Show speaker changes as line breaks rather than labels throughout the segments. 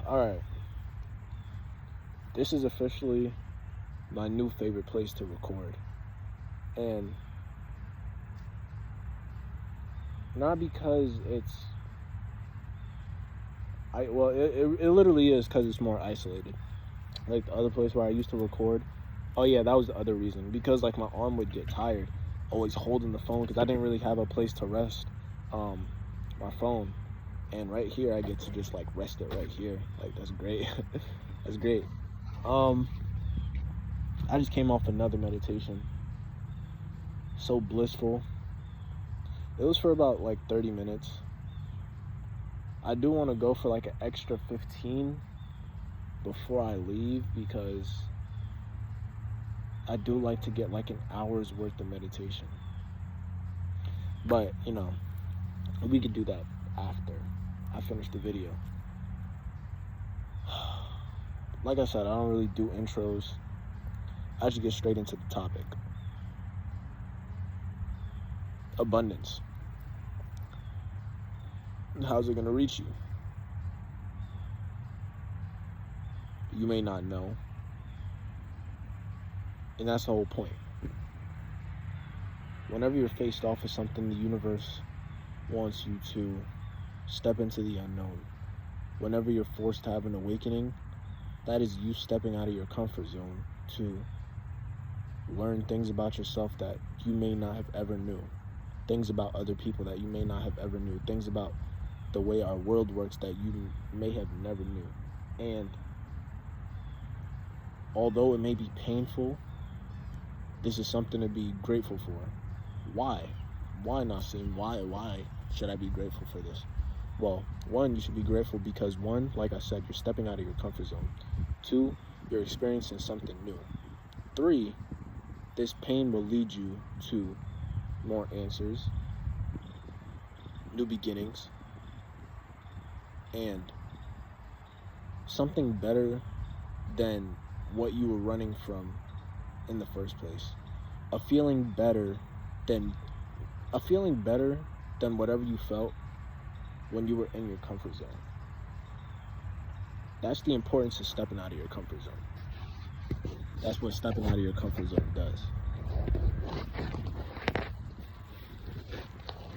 Alright, this is officially my new favorite place to record. And not because it literally is because it's more isolated. Like the other place where I used to record, oh yeah, that was the other reason. Because like my arm would get tired always holding the phone because I didn't really have a place to rest my phone. And right here I get to just like rest it right here. Like that's great. That's great. I just came off another meditation. So blissful. It was for about like 30 minutes. I do want to go for like an extra 15 before I leave because I do like to get like an hour's worth of meditation. But, we could do that after I finish the video. Like I said, I don't really do intros. I should get straight into the topic. Abundance. How's it going to reach you? You may not know. And that's the whole point. Whenever you're faced off with something, the universe wants you to step into the unknown. Whenever you're forced to have an awakening, that is you stepping out of your comfort zone to learn things about yourself that you may not have ever knew. Things about other people that you may not have ever knew. Things about the way our world works that you may have never knew. And although it may be painful, this is something to be grateful for. Why? Why, Nassim? Why should I be grateful for this? Well, one, you should be grateful because one, like I said, you're stepping out of your comfort zone. Two, you're experiencing something new. Three, this pain will lead you to more answers, new beginnings, and something better than what you were running from in the first place. A feeling better than whatever you felt when you were in your comfort zone. That's the importance of stepping out of your comfort zone. That's what stepping out of your comfort zone does.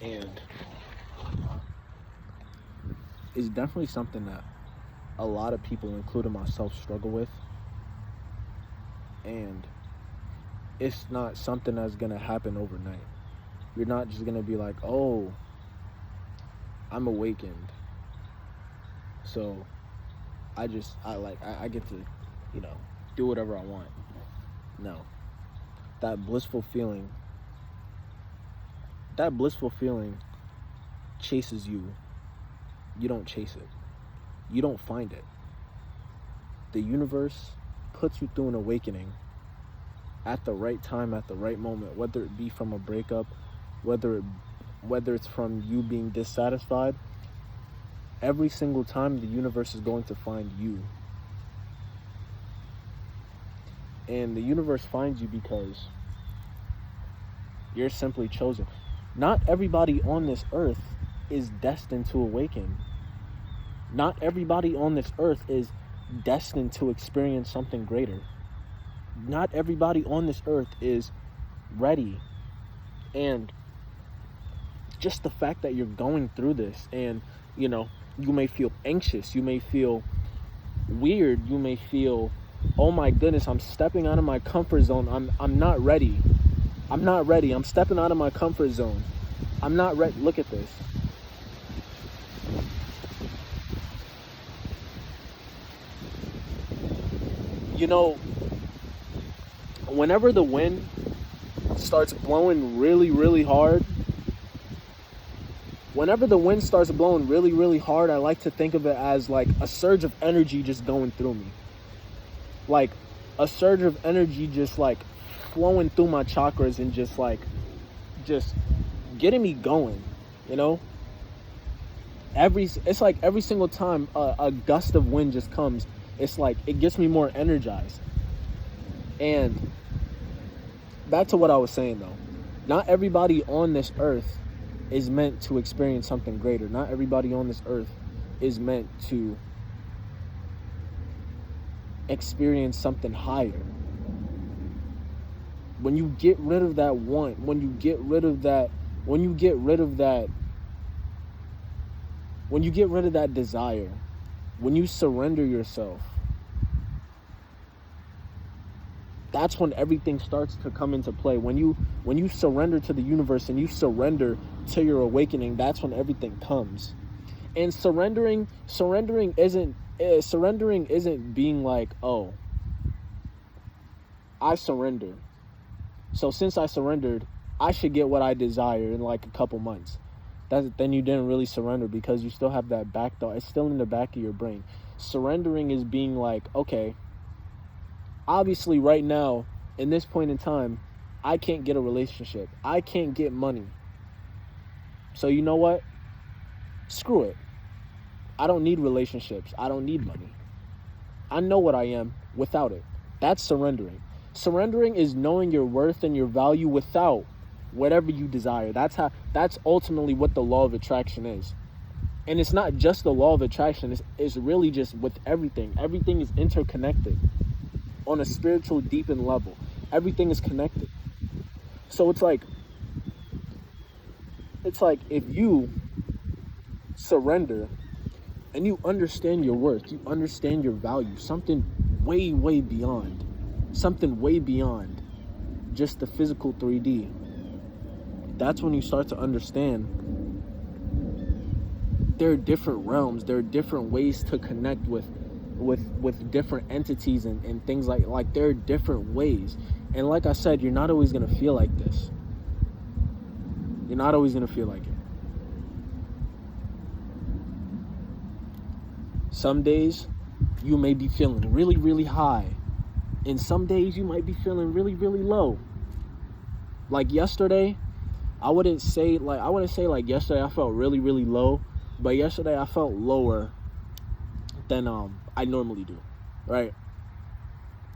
And it's definitely something that a lot of people, including myself, struggle with. And it's not something that's gonna happen overnight. You're not just gonna be like, oh, I'm awakened, so I get to, do whatever I want. No. That blissful feeling chases you. You don't chase it. You don't find it. The universe puts you through an awakening at the right time, at the right moment, whether it be from a breakup, whether it's from you being dissatisfied. Every single time the universe is going to find you. And the universe finds you because you're simply chosen. Not everybody on this earth is destined to awaken. Not everybody on this earth is destined to experience something greater. Not everybody on this earth is ready. And just the fact that you're going through this and, you may feel anxious, you may feel weird, you may feel, oh my goodness, I'm stepping out of my comfort zone. I'm not ready. I'm not ready. I'm stepping out of my comfort zone. I'm not ready. Look at this. Whenever the wind starts blowing really, really hard, I like to think of it as like a surge of energy just going through me. Like a surge of energy just like flowing through my chakras and just getting me going, It's like every single time a gust of wind just comes, it's like it gets me more energized. And back to what I was saying though, not everybody on this earth is meant to experience something greater. Not everybody on this earth is meant to experience something higher. When you get rid of that want, when you get rid of that desire, when you surrender yourself, that's when everything starts to come into play. When you surrender to the universe and you surrender to your awakening, that's when everything comes. And surrendering isn't being like, oh, I surrender, so since I surrendered, I should get what I desire in like a couple months. Then you didn't really surrender, because you still have that back thought. It's still in the back of your brain. Surrendering is being like, okay, obviously right now, in this point in time, I can't get a relationship. I can't get money. So you know what? Screw it. I don't need relationships. I don't need money. I know what I am without it. That's surrendering. Surrendering is knowing your worth and your value without whatever you desire. That's ultimately what the law of attraction is. And it's not just the law of attraction. It's really just with everything. Everything is interconnected on a spiritual, deepened level. Everything is connected. So it's like if you surrender and you understand your worth, you understand your value, something way, way beyond just the physical 3D. That's when you start to understand there are different realms, there are different ways to connect with different entities and things like there are different ways. And like I said, you're not always gonna feel like this. You're not always gonna feel like it. Some days you may be feeling really, really high, and some days you might be feeling really, really low. Like yesterday, I wouldn't say like yesterday I felt really, really low, but yesterday I felt lower than I normally do, right?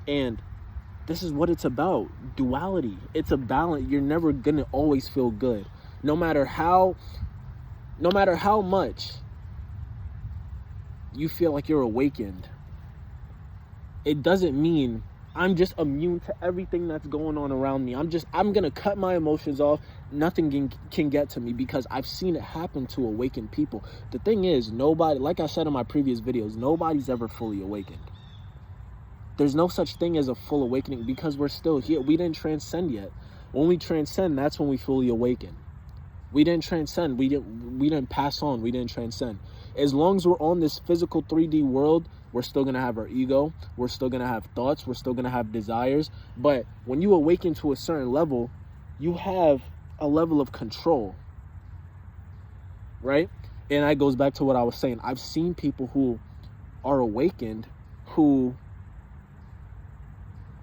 And this is what it's about. Duality. It's a balance. You're never gonna always feel good. No matter how much you feel like you're awakened, it doesn't mean I'm just immune to everything that's going on around me. I'm gonna cut my emotions off. Nothing can get to me, because I've seen it happen to awakened people. The thing is, nobody, like I said in my previous videos, nobody's ever fully awakened. There's no such thing as a full awakening, because we're still here. We didn't transcend yet. When we transcend, that's when we fully awaken. We didn't transcend. We didn't pass on. We didn't transcend. As long as we're on this physical 3D world, we're still going to have our ego. We're still going to have thoughts. We're still going to have desires. But when you awaken to a certain level, you have a level of control, right? And that goes back to what I was saying. I've seen people who are awakened who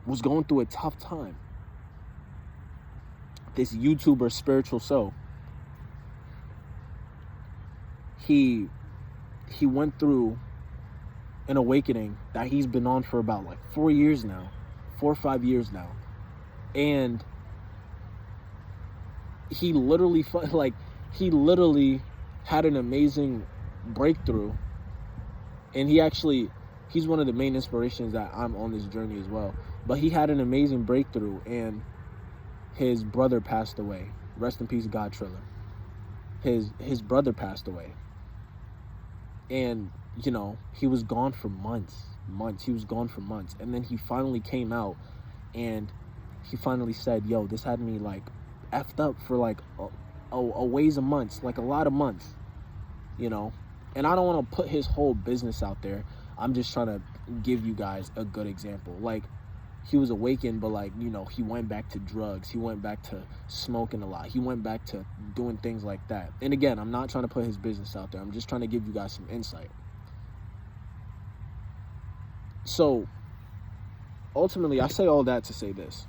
was going through a tough time. This YouTuber, Spiritual Soul, he went through an awakening that he's been on for about like 4 or 5 years now. And he literally had an amazing breakthrough. And he's one of the main inspirations that I'm on this journey as well. But he had an amazing breakthrough, and his brother passed away. Rest in peace, God Triller. His brother passed away. And, you know, he was gone for months. He was gone for months. And then he finally came out, and he finally said, yo, this had me like effed up for like a ways of months, like a lot of months, you know. And I don't want to put his whole business out there. I'm just trying to give you guys a good example. Like, he was awakened, but like, you know, he went back to drugs. He went back to smoking a lot. He went back to doing things like that. And again, I'm not trying to put his business out there. I'm just trying to give you guys some insight. So ultimately, I say all that to say this.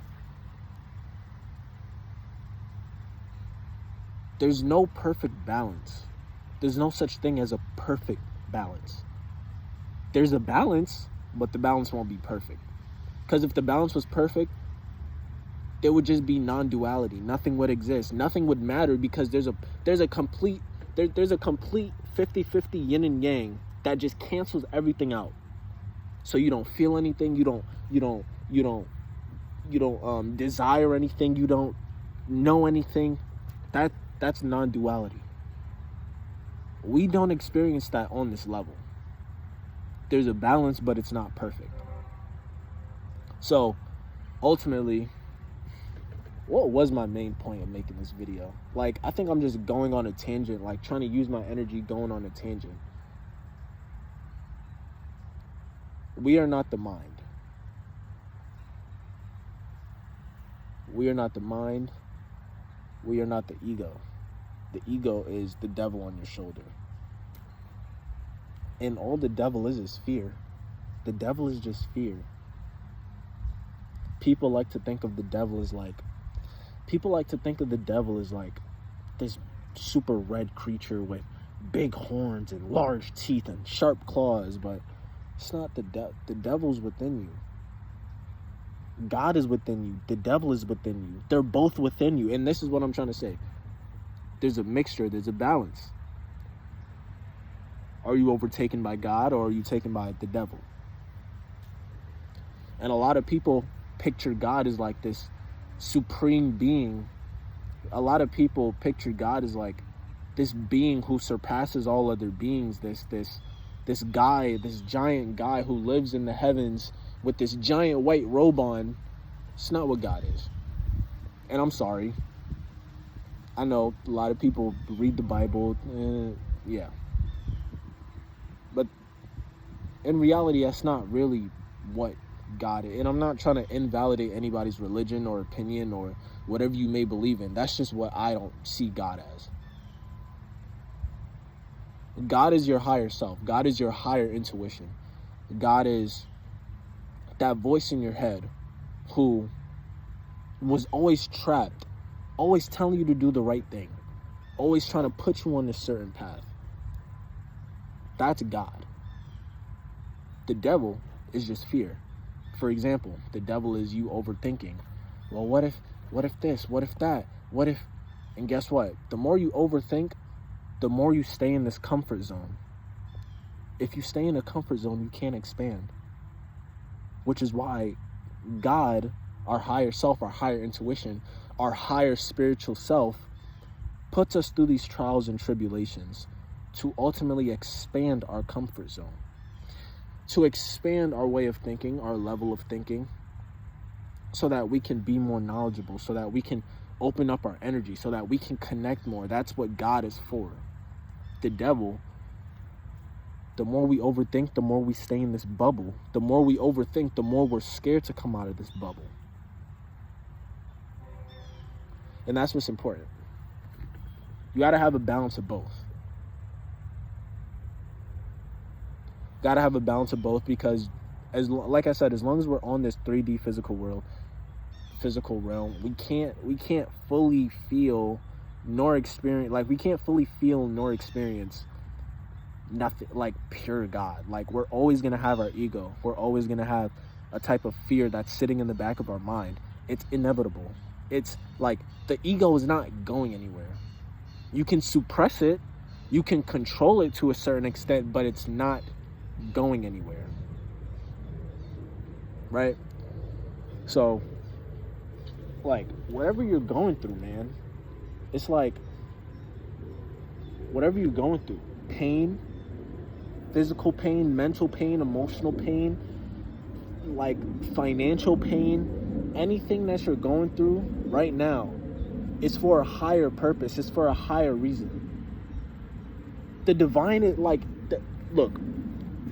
There's no perfect balance. There's no such thing as a perfect balance. There's a balance, but the balance won't be perfect. Because if the balance was perfect, there would just be non-duality. Nothing would exist. Nothing would matter, because there's a complete 50-50 yin and yang that just cancels everything out. So you don't feel anything, you don't desire anything, you don't know anything. That's non-duality. We don't experience that on this level. There's a balance, but it's not perfect. So ultimately, what was my main point of making this video? Like, I think I'm just going on a tangent, like trying to use my energy going on a tangent. We are not the mind. We are not the mind. We are not the ego. The ego is the devil on your shoulder. And all the devil is fear. The devil is just fear. People like to think of the devil as like this super red creature with big horns and large teeth and sharp claws, but it's not the devil's within you. God is within you. The devil is within you. They're both within you. And this is what I'm trying to say. There's a mixture. There's a balance. Are you overtaken by God, or are you taken by the devil? And a lot of people picture God as like this supreme being. A lot of people picture God as like this being who surpasses all other beings. This guy, this giant guy who lives in the heavens with this giant white robe on. It's not what God is. And I'm sorry. I know a lot of people read the Bible. Yeah. But in reality, that's not really what God is. And I'm not trying to invalidate anybody's religion or opinion or whatever you may believe in. That's just what I don't see God as. God is your higher self. God is your higher intuition. God is that voice in your head who was always trapped, always telling you to do the right thing, always trying to put you on a certain path. That's God. The devil is just fear. For example, the devil is you overthinking. Well, what if this? What if that? What if? And guess what? The more you overthink, the more you stay in this comfort zone. If you stay in a comfort zone, you can't expand. Which is why God, our higher self, our higher intuition, our higher spiritual self, puts us through these trials and tribulations to ultimately expand our comfort zone, to expand our way of thinking, our level of thinking, so that we can be more knowledgeable, so that we can open up our energy, so that we can connect more. That's what God is for. The devil, the more we overthink, the more we stay in this bubble. The more we overthink, the more we're scared to come out of this bubble. And that's what's important. You got to have a balance of both. Got to have a balance of both, because like I said, as long as we're on this 3D physical realm, we can't fully feel nor experience, like we can't fully feel nor experience nothing like pure God. Like, we're always going to have our ego. We're always going to have a type of fear that's sitting in the back of our mind. It's inevitable. It's like the ego is not going anywhere. You can suppress it, you can control it to a certain extent, but it's not going anywhere. Right? So, like, whatever you're going through, man, it's like, whatever you're going through, pain, physical pain, mental pain, emotional pain, like financial pain, anything that you're going through right now, it's for a higher purpose. It's for a higher reason. The divine is like, look,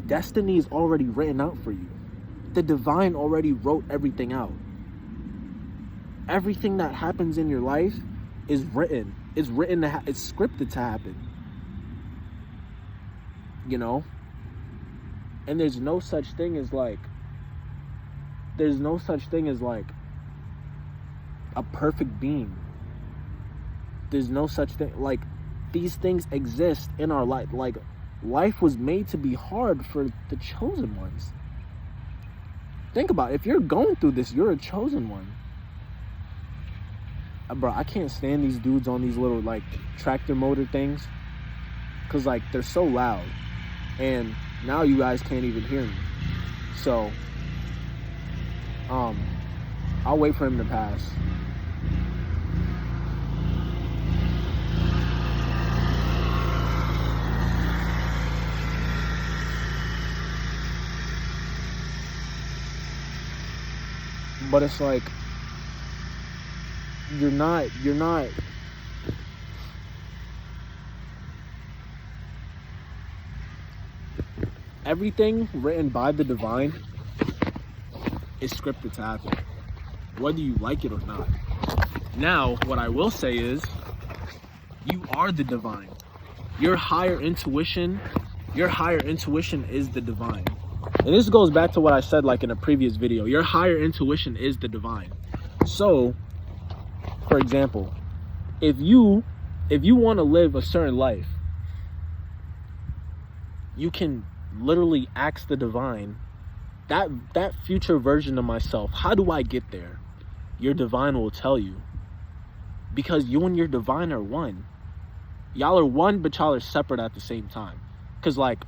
destiny is already written out for you. The divine already wrote everything out. Everything that happens in your life is written. It's written to it's scripted to happen. You know? And there's no such thing as like a perfect being. There's no such thing. Like, these things exist in our life. Like, life was made to be hard for the chosen ones. Think about it. If you're going through this, you're a chosen one. Bro, I can't stand these dudes on these little, like, tractor motor things. Because, like, they're so loud. And now you guys can't even hear me. So, I'll wait for him to pass. But it's like, you're not everything written by the divine is scripted to happen, whether you like it or not. Now, what I will say is, you are the divine. Your higher intuition is the divine. And this goes back to what I said like in a previous video. Your higher intuition is the divine. So, for example, if you want to live a certain life, you can literally ask the divine, that future version of myself, how do I get there? Your divine will tell you. Because you and your divine are one. Y'all are one, but y'all are separate at the same time. Because, like,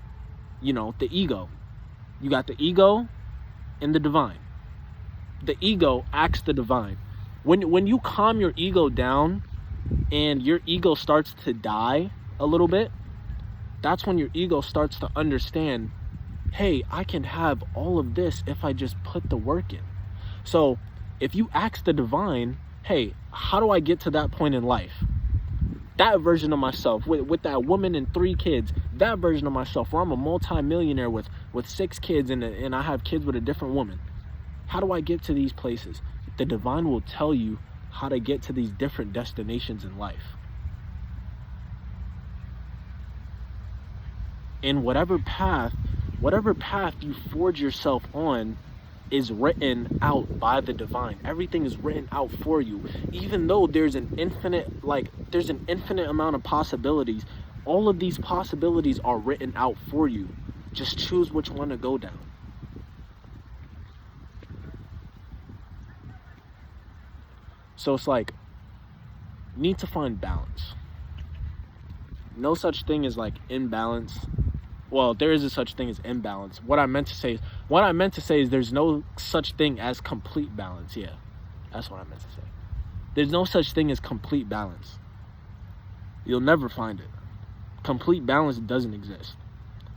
the ego. You got the ego and the divine. The ego acts the divine. When you calm your ego down and your ego starts to die a little bit, that's when your ego starts to understand, hey, I can have all of this if I just put the work in. So if you ask the divine, hey, how do I get to that point in life? That version of myself, with that woman and 3 kids, that version of myself where I'm a multi-millionaire with 6 kids and I have kids with a different woman. How do I get to these places? The divine will tell you how to get to these different destinations in life. And whatever path you forge yourself on is written out by the divine. Everything is written out for you. Even though there's an infinite amount of possibilities, all of these possibilities are written out for you. Just choose which one to go down. So it's like, you need to find balance. No such thing as like imbalance. Well, there is a such thing as imbalance. What I meant to say is there's no such thing as complete balance. Yeah, that's what I meant to say. There's no such thing as complete balance. You'll never find it. Complete balance doesn't exist.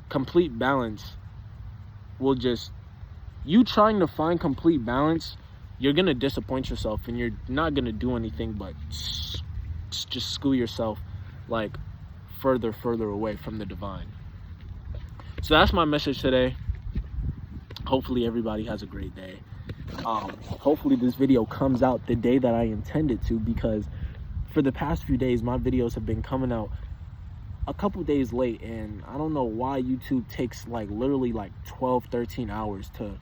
Complete balance will just, you trying to find complete balance, you're going to disappoint yourself and you're not going to do anything but just screw yourself like further away from the divine. So that's my message today. Hopefully everybody has a great day. Hopefully this video comes out the day that I intended to, because for the past few days my videos have been coming out a couple days late, and I don't know why YouTube takes like literally like 12-13 hours to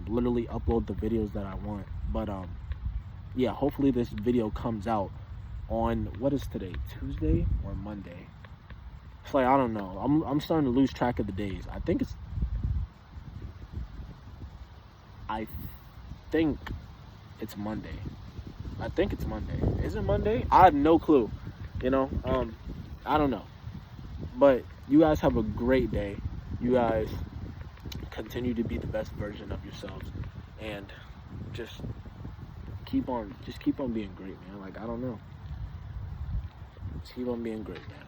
literally upload the videos that I want. But yeah, hopefully this video comes out on, what is today, Tuesday or Monday? It's like, I don't know, I'm starting to lose track of the days. I think it's Monday. I think it's Monday. Is it Monday? I have no clue. I don't know. But you guys have a great day. You guys continue to be the best version of yourselves, and just keep on being great, man. Like, I don't know. Just keep on being great, man.